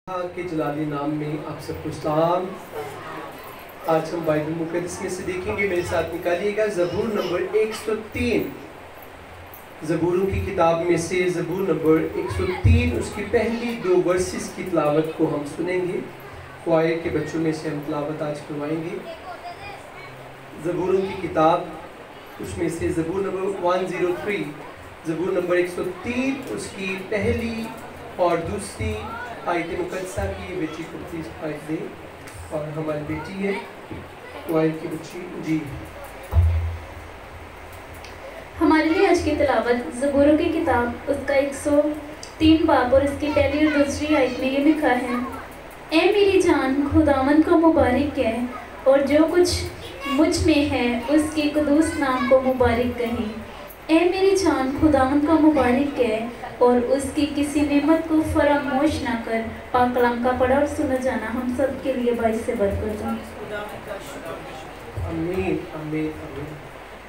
के जलाली नाम में आप सबको सलाम। आज हम बाइबल मुक़द्दस में से देखेंगे, मेरे साथ निकालिएगा ज़बूर नंबर 103। ज़बूरों की किताब में से ज़बूर नंबर 103 उसकी पहली 2 वर्सेस की तिलावत को हम सुनेंगे। ख्वायर के बच्चों में से हम तिलावत आज करवाएंगे। ज़बूरों की किताब उसमें से ज़बूर नंबर 103, ज़बूर नंबर 103 उसकी पहली और दूसरी आयत मुक़द्दसा की बेटी को प्लीज़ आयत दें। और हमारी बेटी है ख्वायर की बच्ची जी। हमारे लिए आज की तिलावत ज़बूरों की किताब उसका 103 बाब और इसकी पहली और दूसरी आयत में ये लिखा है, ए मेरी जान खुदावंद को मुबारक कह और जो कुछ मुझ में है उसके कुदूस नाम को मुबारक कहें। ए मेरी जान खुदावंद को मुबारक कह और उसकी किसी नेमत को फरामोश ना कर। पाक कलाम का पढ़ा और सुना जाना हम सब के लिए बाइस से बरकत हो। आमीन आमीन आमीन।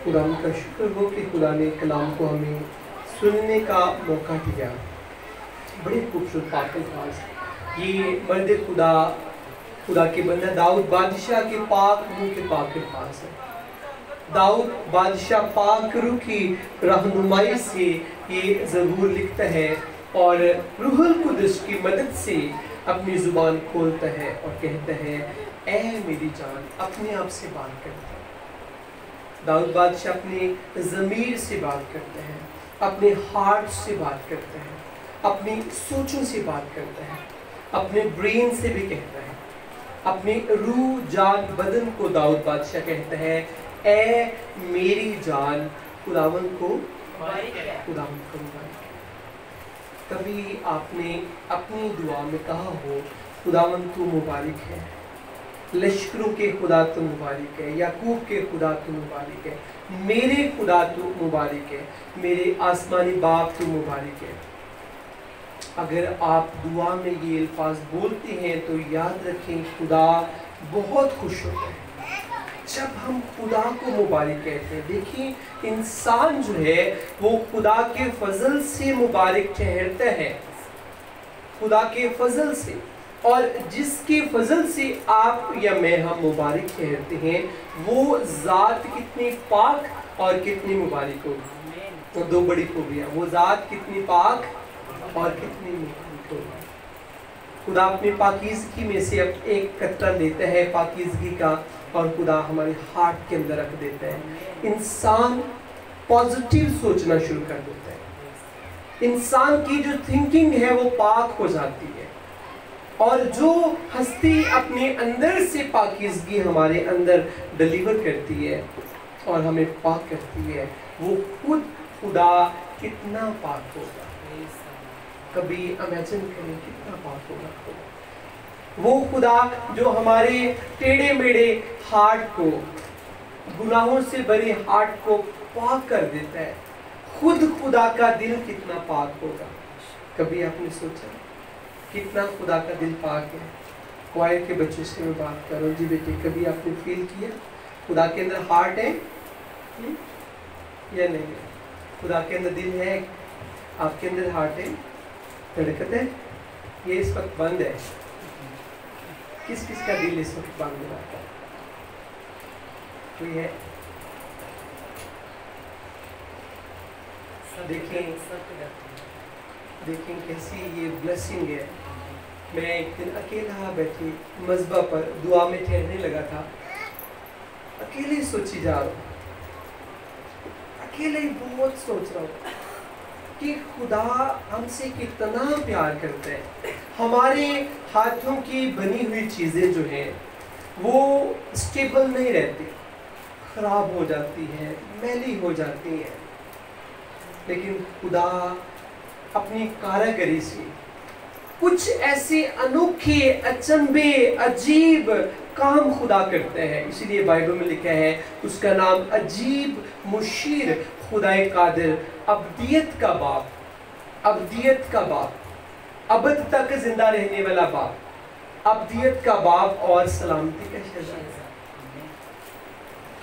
खुदा का शुक्र हो कि खुदा ने कलाम को हमें सुनने का मौका दिया। बड़े खूबसूरत पाक अल्फाज ये मर्द खुदा के बंदा दाऊद बादशाह के पाक मुँह के पाक अल्फाज है। दाऊद बादशाह पाक रूह की रहनुमाई से ये ज़बूर लिखता है और रूहुल कुद्दुस की मदद से अपनी ज़ुबान खोलता है और कहता है, ए मेरी जान, अपने आप से बात करता है। दाऊद बादशाह अपने ज़मीर से बात करते हैं, अपने हार्ट से बात करते हैं, अपनी सोचों से बात करता है, अपने ब्रेन से भी कहता है, अपनी रूह जान बदन को दाऊद बादशाह कहता है, ए मेरी जान खुदावंद को मुबारक। कभी आपने अपनी दुआ में कहा हो, खुदावंद तू मुबारक है, लश्करों के खुदा तू मुबारक है, याकूब के खुदा तू मुबारक है, मेरे खुदा तू मुबारक है, मेरे आसमानी बाप तू मुबारक है। अगर आप दुआ में ये अल्फाज बोलते हैं तो याद रखें, खुदा बहुत खुश होता है जब हम खुदा को मुबारक कहते हैं। देखिए, इंसान जो है वो खुदा के फजल से मुबारक ठहरता है, खुदा के फजल से। और जिसके फजल से आप या मैं हम मुबारक ठहरते हैं वो ज़ात कितनी पाक और कितनी मुबारक होगी। तो 2 बड़ी खूबियाँ, वो ज़ात कितनी पाक और कितनी मुबारक होगी। खुदा अपनी पाकीज़गी में से अब एक कतरा लेता है पाकीज़गी का और खुदा हमारे हार्ट के अंदर रख देता है। इंसान पॉजिटिव सोचना शुरू कर देता है, इंसान की जो थिंकिंग है वो पाक हो जाती है और जो हस्ती अपने अंदर से पाकीज़गी हमारे अंदर डिलीवर करती है और हमें पाक करती है, वो खुद खुदा कितना पाक होगा। कभी इमेजिन करें कितना पाक होगा वो खुदा जो हमारे टेढ़े मेढ़े हार्ट को, गुनाहों से भरे हार्ट को पाक कर देता है। खुद खुदा का दिल कितना पाक होगा। कभी आपने सोचा कितना खुदा का दिल पाक है। ख्वायर के बच्चों से मैं बात कर रहा हूँ जी बेटे, कभी आपने फील किया खुदा के अंदर हार्ट है या नहीं? खुदा के अंदर दिल है, आपके अंदर हार्ट है, धड़कन है, ये इस वक्त बंद है। किस किस का दिल इस वक्त बंद हो रहा है? कोई है? देखें कैसी ये ब्लेसिंग है। मैं एक दिन अकेला बैठी मस्बा पर दुआ में ठहरने लगा था, अकेले सोची जा रहा हूँ, अकेले ही बहुत सोच रहा हूँ कि खुदा हमसे कितना प्यार करता है। हमारे हाथों की बनी हुई चीज़ें जो हैं वो स्टेबल नहीं रहती, ख़राब हो जाती हैं, मैली हो जाती हैं, लेकिन खुदा अपनी कारीगरी से कुछ ऐसे अनोखे, अचंभे, अजीब काम खुदा करते हैं। इसीलिए बाइबल में लिखा है उसका नाम अजीब मुशीर, खुदाए कादिर, अब्दियत का बाप, अब्दियत का बाप, अबद तक जिंदा रहने वाला बाप, अब्दियत का बाप और सलामती का शहजादा।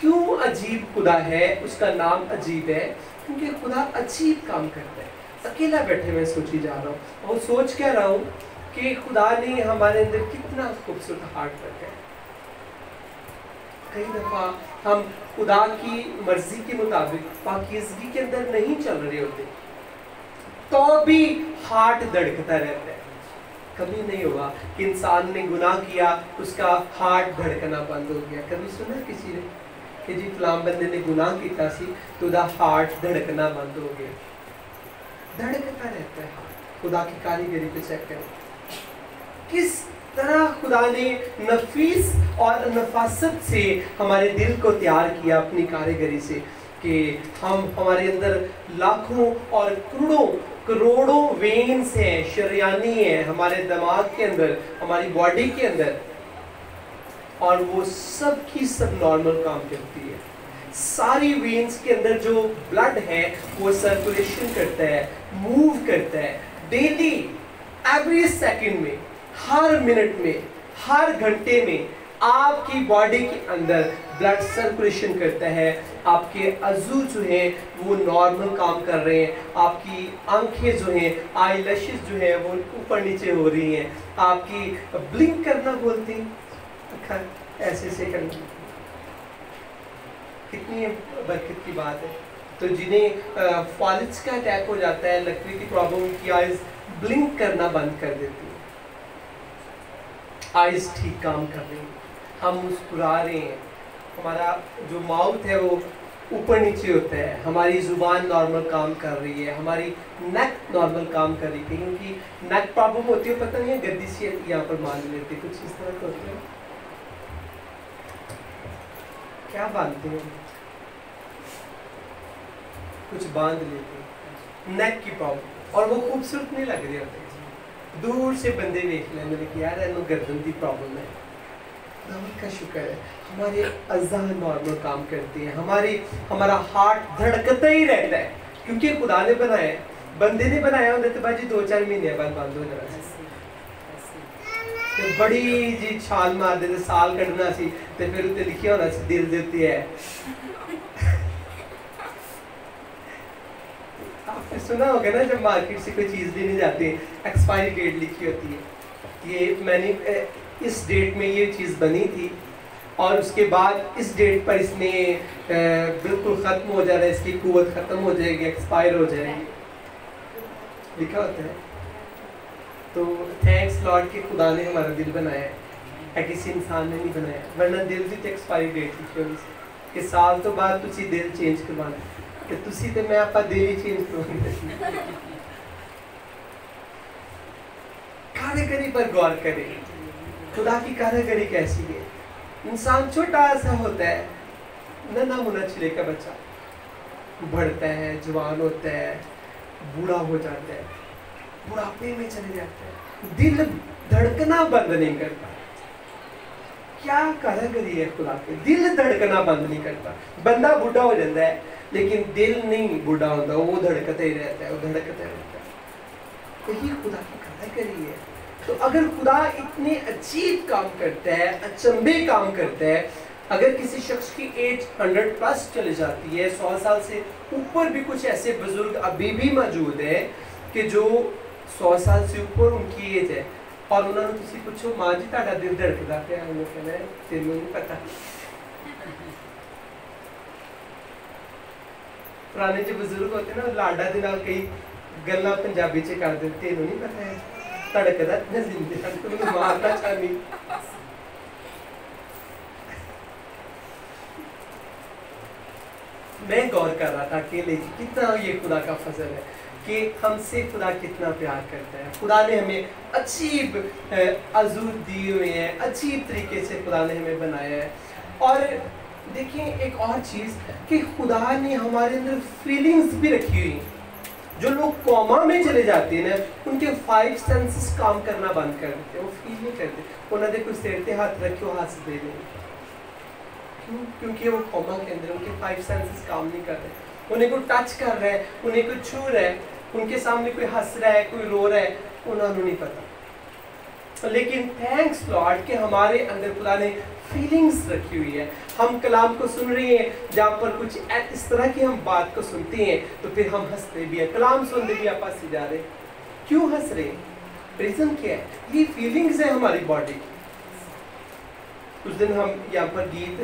क्यों अजीब खुदा है? उसका नाम अजीब है क्योंकि खुदा अजीब काम करता है। अकेला बैठे मैं सोची जा रहा हूँ और सोच क्या रहा हूँ کہ خدا نے ہمارے اندر کتنا خوبصورت ہارٹ رکھا ہے. کئی دفعہ ہم خدا کی مرضی کے مطابق پاکیزگی کے اندر نہیں چل رہے ہوتے تو بھی ہارٹ دھڑکتا رہتا ہے. کبھی نہیں ہوا کہ انسان نے گناہ کیا اس کا ہارٹ دھڑکنا بند ہو گیا. کبھی سنا کسی نے کہ جی فلاں بندے نے گناہ کیتا سی تو دا ہارٹ دھڑکنا بند ہو گیا؟ دھڑکتا رہتا ہے. خدا کی کاریگری پہ چیک کریں کس طرح خدا نے نفیس اور نفاست سے ہمارے دل کو تیار کیا اپنی کاریگری سے کہ ہمارے اندر لاکھوں اور کروڑوں وینز ہیں، شریانی ہیں ہمارے دماغ کے اندر، ہماری باڈی کے اندر، اور وہ سب کی سب نارمل کام کرتی ہے. ساری وینز کے اندر جو بلڈ ہے وہ سرکولیشن کرتا ہے، موو کرتا ہے ڈیلی، ایوری سیکنڈ میں، ہر منٹ میں، ہر گھنٹے میں آپ کی باڈی کے اندر بلڈ سرکولیشن کرتا ہے. آپ کے عضو جو ہیں وہ نارمل کام کر رہے ہیں، آپ کی آنکھیں جو ہیں، آئی لیشز جو ہیں وہ اوپر نیچے ہو رہی ہیں، آپ کی بلنک کرنا بولتے ہیں، ایسے سے کرنا. کتنی برکت کی بات ہے. تو جنہیں فالج کا اٹیک ہو جاتا ہے، لکوی کی پرابلم، کی آئیز بلنک کرنا بند کر دیتی ہیں، آئیز ٹھیک کام کر رہی ہیں، ہم مسکرا رہے ہیں، ہمارا جو ماؤتھ ہے وہ اوپر نیچے ہوتا ہے، ہماری زبان نارمل کام کر رہی ہے، ہماری نیک نارمل کام کر رہی ہے. کیونکہ نیک پرابلم ہوتی ہے، پتہ نہیں ہے گدی سی یہاں پر مان لیتے، کچھ اس طرح کا ہوتا ہے. کیا باندھتے ہیں؟ کچھ باندھ لیتے ہیں نیک کی پرابلم، اور وہ خوبصورت نہیں لگ رہے ہوتے. دور سے بندے دیکھ لیں کہ یار انہوں گردن کی پرابلم ہے. خدا کا شکر ہے ہمارے اعضاء نارمل کام کرتے ہیں، ہمارا ہارٹ دھڑکتا ہی رہتا ہے کیونکہ خدا نے بنایا ہے. بندے نے بنایا ہوتا تو باجی 2-4 مہینے بعد بند ہو جانا سی، بڑی جی چھال مار دے سال کٹنا سی تو پھر اتنے لکھیا ہونا سی دل دیتی ہے. آپ نے سنا ہوگا نا جب مارکیٹ سے کوئی چیز لینے جاتے ہیں ایکسپائری ڈیٹ لکھی ہوتی ہے، یہ میں نے اس ڈیٹ میں یہ چیز بنی تھی اور اس کے بعد اس ڈیٹ پر اس نے بالکل ختم ہو جانا ہے، اس کی قوت ختم ہو جائے گی، ایکسپائر ہو جائے گی، لکھا ہوتا ہے. تو تھینکس لاڈ کہ خدا نے ہمارا دل بنایا ہے، کسی انسان نے نہیں بنایا، ورنہ دل بھی تو ایکسپائری ڈیٹ لکھی ہوئی سی کہ سال تو بعد تسی دل چینج کروانا کہ تسی تے میں آپ دل ہی چینج کروانا. کاریگری پر غور کریں، خدا کی کاریگری کیسی ہے. انسان چھوٹا سا ہوتا ہے، ننا منا چھلے کا بچہ، بڑھتا ہے، جوان ہوتا ہے، بوڑھا ہو جاتا ہے، بڑھاپے میں چلے جاتا ہے، دل دھڑکنا بند نہیں کرتا. کیا کاریگری ہے خدا کے، دل دھڑکنا بند نہیں کرتا. بندہ بوڑھا ہو جاتا ہے لیکن دل نہیں بوڑھا ہوتا، وہ دھڑکتا ہی رہتا ہے، وہ دھڑکتا رہتا ہے. یہی خدا کی کاریگری ہے. تو اگر خدا اتنے عجیب کام کرتا ہے، اچنبے کام کرتا ہے، اگر کسی شخص کی ایج 100+ چلے جاتی ہے، 100 سال سے اوپر بھی کچھ ایسے بزرگ ابھی بھی موجود ہیں کہ جو 100 سال سے اوپر ان کی ایج ہے، اور انہوں نے کسی پوچھو ماں جی تہاڈا دل دھڑکدا پیا، انہوں نے کہنا ہے تینوں نہیں پتا. پرانے جو بزرگ ہوتے ہیں نا لاڈا دے نال کئی گلاں پنجابی چ کر دیتے، تینوں نہیں پتا ہے دھڑکدا اتنا زندہ تمہیں مارنا چاہنی. میں غور کر رہا تھا اکیلے کتنا یہ خدا کا فضل ہے کہ ہم سے خدا کتنا پیار کرتا ہے. خدا نے ہمیں عجیب عضو دیے ہوئے ہیں، عجیب طریقے سے خدا نے ہمیں بنایا ہے. اور دیکھیں ایک اور چیز کہ خدا نے ہمارے اندر فیلنگز بھی رکھی ہوئی ہیں. جو لوگ کوما میں چلے جاتے ہیں نا ان کے 5 سینسز کام کرنا بند کر دیتے ہیں، وہ فیل نہیں کرتے. انہوں نے کوئی سیر تے ہاتھ رکھو ہاتھ سے دے دیں، کیونکہ وہ کوما کے اندر ان کے 5 سینسز کام نہیں کر رہے. انہیں کوئی ٹچ کر رہا ہے، انہیں کوئی چھو رہا ہے، ان کے سامنے کوئی ہنس رہا ہے، کوئی رو رہا ہے، انہوں نے نہیں پتا. لیکن تھینکس لاڈ کہ ہمارے اندر خدا نے فیلنگز رکھی ہوئی ہے. ہم کلام کو سن رہے ہیں جہاں پر کچھ اس طرح کی ہم بات کو سنتے ہیں تو پھر ہم ہنستے بھی ہیں. کلام سنتے بھی آپ ہنسی جا رہے ہیں. کیوں ہنس رہے ہیں؟ रीजन क्या है? ये फीलिंग्स है हमारी बॉडी की। उस दिन हम यहाँ पर गीत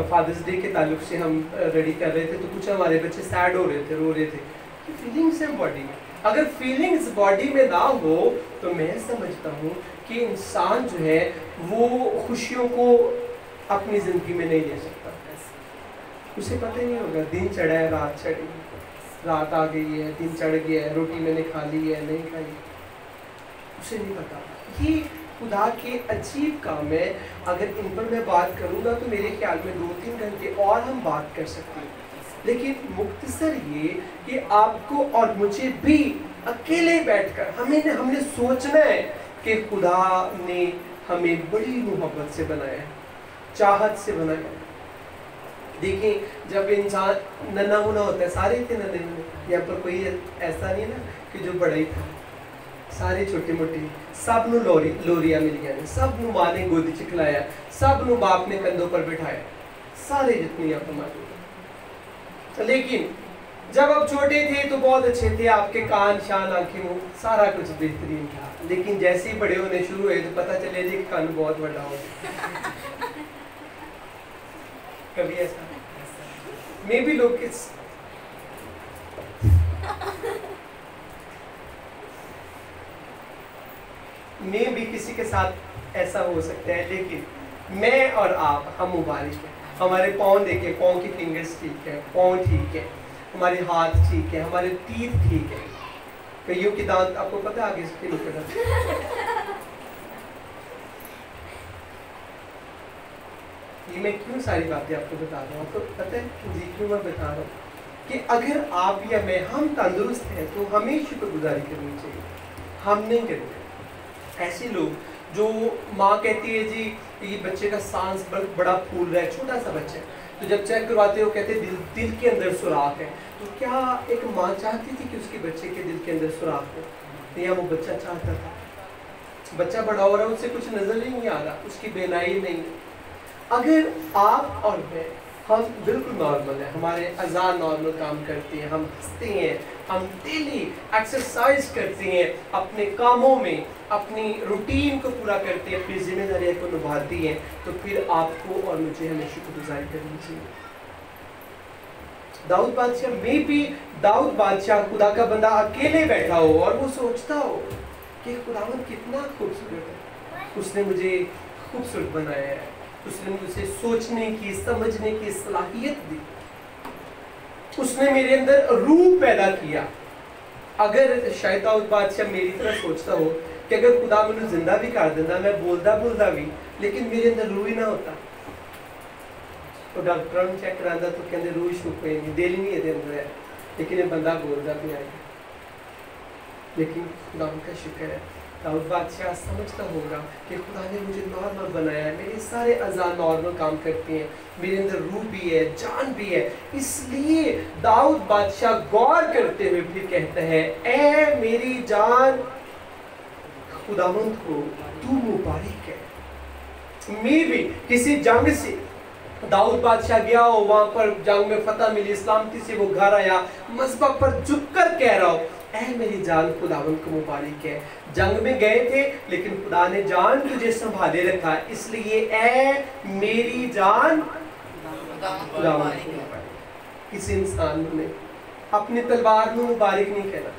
फादर्स डे के ताल्लुक से हम रेडी कर रहे थे, तो कुछ हमारे बच्चे सैड हो रहे थे, रो रहे थे। ये फीलिंग्स है बॉडी में। अगर फीलिंग्स बॉडी में ना हो तो मैं समझता हूँ कि इंसान जो है वो खुशियों को अपनी जिंदगी में नहीं ले सकता। उसे पता ही नहीं होगा दिन चढ़ा है, रात चढ़ी, रात आ गई है, दिन चढ़ गया है, रोटी मैंने खा ली है, नहीं खाई, उसे नहीं पता। ये खुदा के अजीब काम है। अगर इन पर मैं बात करूँगा तो मेरे ख्याल में 2-3 घंटे और हम बात कर सकते हैं, लेकिन मुख्तसर ये कि आपको और मुझे भी अकेले बैठकर हमने सोचना है कि खुदा ने हमें बड़ी मोहब्बत से बनाया है, चाहत से बनाया है। देखिए, जब इंसान नन्हा मुन्ना होता है, सारे थे नन्हे मुन्ने, यहाँ पर कोई ऐसा नहीं ना कि जो बड़ा ही था, सारे छोटे मोटे, सब नू लोरिया मिल गया, सब नू माँ ने गोदी च खिलाया, सब नू बाप ने कंधों पर बिठाया, सारे जितने यहाँ पर मौजूद। लेकिन जब आप छोटे थे तो बहुत अच्छे थे, आपके कान शान आंखें मुंह सारा कुछ बेहतरीन था, लेकिन जैसे ही बड़े होने शुरू हुए तो पता चले जी कान बहुत बड़ा हो गया। कभी ऐसा मे भी लोग में भी किसी के साथ ऐसा हो सकता है, लेकिन मैं और आप हम मुबारक हैं। हमारे पाँव देखें, पाँव की फिंगर्स ठीक है, पाँव ठीक है, हमारे हाथ ठीक है, हमारे टीथ ठीक है, कईयों की दांत आपको पता है आगे इसके ऊपर। ये मैं क्यों सारी बातें आपको बता रहा हूँ? आपको पता है जी क्यों मैं बता रहा हूँ? कि अगर आप या मैं हम तंदुरुस्त हैं तो हमें शुक्रगुजारी करनी चाहिए। हम नहीं करते। ऐसे लोग जो माँ कहती है जी ये बच्चे का सांस बड़ा फूल रहा है, छोटा सा बच्चा है, तो जब चेक करवाते हो कहते दिल के अंदर सुराख है। तो क्या एक माँ चाहती थी कि उसके बच्चे के दिल के अंदर सुराख हो? या वो बच्चा चाहता था? बच्चा बड़ा हो रहा है, उससे कुछ नजर ही नहीं आ रहा, उसकी बेनाई नहीं। अगर आप और मैं हम बिल्कुल नॉर्मल है, हमारे अज़ा नॉर्मल काम करते हैं, हम हंसते हैं, हम डेली एक्सरसाइज करते हैं, अपने कामों में अपनी रूटीन को पूरा करते हैं, अपनी जिम्मेदारियों को निभाते हैं, तो फिर आपको और मुझे हमें शुक्रगुजारी करनी चाहिए। दाऊद बादशाह में भी दाऊद बादशाह खुदा का बंदा अकेले बैठा हो और वो सोचता हो कि खुदावन कितना खूबसूरत है, उसने मुझे खूबसूरत बनाया है, उसने मुझे सोचने की समझने की सलाहियत दी, उसने मेरे अंदर रूह पैदा किया। अगर शायद दाऊद बादशाह मेरी तरह सोचता हो कि अगर खुदा मुझे जिंदा भी कर देता, मैं बोलता भी, लेकिन मेरे अंदर रूह ही ना होता, तो डॉक्टर ने चेक कराता तो कहते रूह छुप गई, दिल ही नहीं है अंदर है, लेकिन ये बंदा बोलता भी आएगा। लेकिन खुदा का शुक्र है, दाऊद बादशाह समझता होगा कि खुदा ने मुझे नॉर्मल बनाया है, मेरे सारे अज़ा नॉर्मल काम करते हैं, मेरे अंदर रूह भी है, जान भी है। इसलिए दाऊद बादशाह गौर करते हुए फिर कहता है, ऐ मेरी जान खुदावंद को तू मुबारक है। मैं भी किसी जंग से दाऊद बादशाह गया हो, वहां पर जंग में फतह मिली, सलामती से वो घर आया, मज़बा पर झुककर कह रहा हो, ऐ मेरी जान खुदावंद को मुबारक है। जंग में गए थे लेकिन खुदा ने जान तुझे संभाले रखा, इसलिए ऐ मेरी जान खुदावंद को मुबारक। किसी इंसान ने अपनी तलवार को मुबारक नहीं कहना,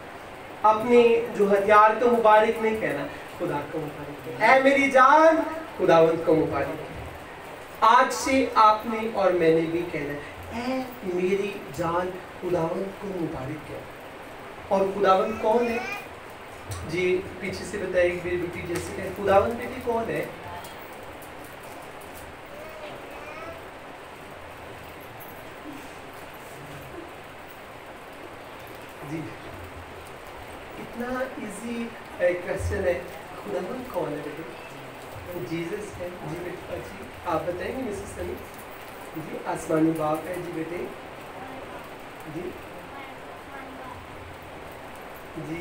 अपने जो हथियार को मुबारक नहीं कहना, खुदा को मुबारक है। ऐ मेरी जान खुदावंद को मुबारक है। आज से आपने और मैंने भी कहना है, ऐ मेरी जान खुदावंद को मुबारक है। और खुदावंद कौन है जी? पीछे से बताइए मेरी बेटी जैसे कहे, खुदावंद बेटी कौन है? जी इतना इजी क्वेश्चन है, खुदावंद कौन है बेटी? जीसस है जी बेटा जी। आप बताएंगे मिसेस सनी जी? आसमानी बाप है जी बेटे जी, जी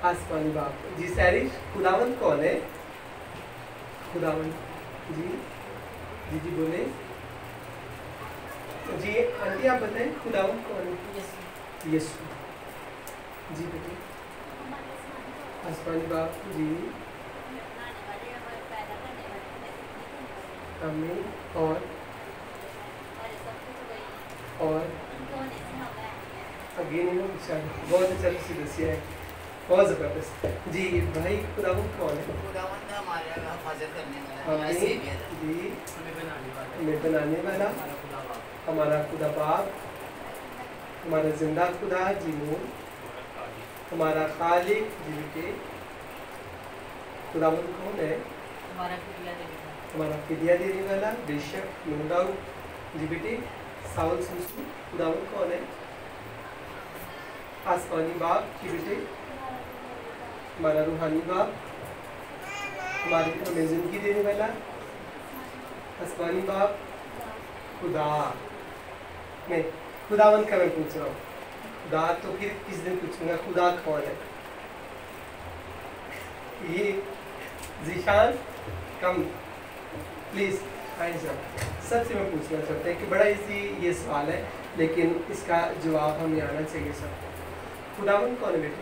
आसमानी बाप जी। सैरिश खुदावंद कौन है? खुदावंद जी जी जी बोले जी। आंटी आप बताएं खुदावंद कौन है? यीशु जी बेटे। आसमानी बाप जी आमीन। और अगेन बहुत अच्छा किसी दसिया है, बहुत ज़बरदस्त जी। भाई खुदावंद कौन है? खुदावंद हमारा हिफाजत करने वाला है, आमीन सेवियर है, जी। हमें बनाने वाला, हमारा खुदा बाप, हमारा जिंदा खुदा जी नूर, हमारा खालिक जी बेटे। खुदावंद कौन है? हमारा फिदिया देने वाला, बेशक नो डाउट जी बेटे। साउल सुनसू। खुदावंद कौन है? आसमानी बाप जी बेटे, हमारा रूहानी बाप, हमें जिंदगी देने वाला आसमानी बाप खुदा। मैं खुदावंद का मैं पूछ रहा हूँ, खुदा तो फिर किस दिन पूछूंगा खुदा कौन है? ये जीशान कम प्लीज आए साहब, सबसे मैं पूछना चाहता हूँ कि बड़ा इजी ये सवाल है, लेकिन इसका जवाब हमें आना चाहिए सबको। खुदावंद कौन है बेटे?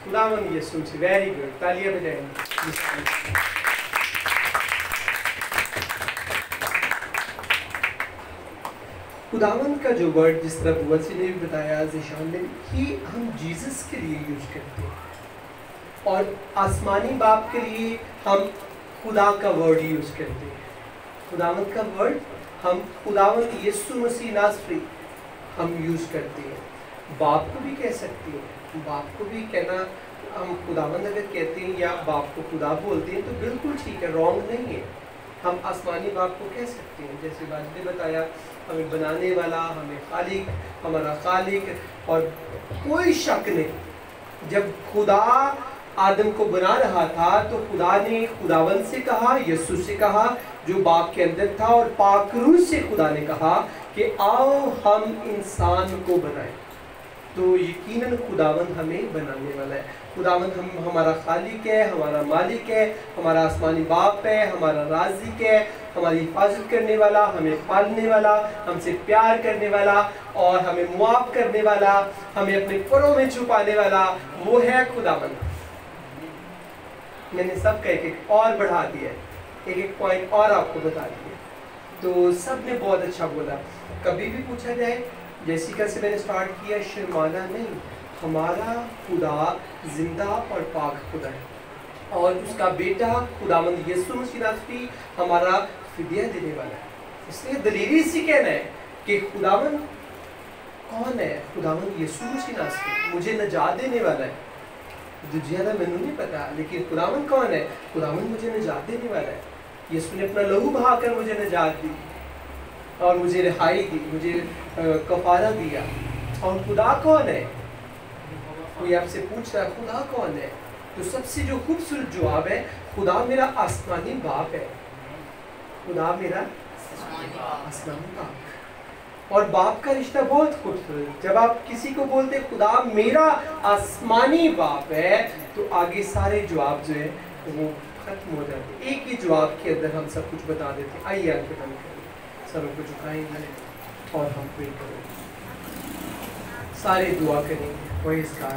खुदावंद यीशु मसीह। वेरी गुड, तालियां बजाएंगे। खुदावंद का जो वर्ड जिस तरह बुआ ने भी बताया, ज़िशान ने, ही हम जीसस के लिए यूज करते हैं, और आसमानी बाप के लिए हम खुदा का वर्ड यूज करते हैं। खुदावंद का वर्ड हम खुदावंद यीशु मसीह नासरी हम यूज करते हैं। बाप को भी कह सकते हैं, बाप को भी कहना, हम खुदावंद अगर कहते हैं या बाप को खुदा बोलते हैं तो बिल्कुल ठीक है, रॉन्ग नहीं है। हम आसमानी बाप को कह सकते हैं, जैसे बाजी ने बताया, हमें बनाने वाला, हमें खालिक, हमारा खालिक। और कोई शक नहीं, जब खुदा आदम को बना रहा था तो खुदा ने खुदावंद से कहा, यीशु से कहा जो बाप के अंदर था, और पाक रूह से खुदा ने कहा कि आओ हम इंसान को बनाएं। तो यकीनन खुदावंद हमें बनाने वाला है। खुदावंद हमारा खालिक है, हमारा मालिक है, हमारा आसमानी बाप है, हमारा राज़िक है, हमारी हिफाजत करने वाला, हमें पालने वाला, हमसे प्यार करने वाला, और हमें मुआफ़ करने वाला, हमें अपने फरों में छुपाने वाला, वो है खुदावंद। मैंने सबका एक एक और बढ़ा दिया, एक एक पॉइंट और आपको बता दिया, तो सब ने बहुत अच्छा बोला। कभी भी पूछा जाए, जैसिका से मैंने स्टार्ट किया, शर्माना नहीं, हमारा खुदा जिंदा और पाक खुदा है, और उसका बेटा खुदावंद यीशु मसीह नासरी हमारा फिदिया देने वाला है। इसलिए दलीली से कहना है कि खुदावंद कौन है? खुदावंद यीशु मसीह नासरी मुझे नजात देने वाला है। ज़्यादा मैंने नहीं पता, लेकिन खुदावंद कौन है? खुदावंद मुझे नजात देने वाला है। यीशु ने अपना लहू बहाकर मुझे नजात दी, और मुझे रिहाई दी, मुझे कफारा दिया। और खुदा कौन है? कोई आपसे पूछ रहा है खुदा कौन है, तो सबसे जो खूबसूरत जवाब है, खुदा मेरा आसमानी बाप है। खुदा मेरा आसमानी बाप, और बाप का रिश्ता बहुत खूबसूरत। जब आप किसी को बोलते खुदा मेरा आसमानी बाप है, तो आगे सारे जवाब जो है वो खत्म हो जाते। एक ही जवाब के अंदर हम सब कुछ बता देते। आइए आगे बंद करें, सरों को झुकाएंगे और हम प्रे करेंगे, सारे दुआ करेंगे। वही इसका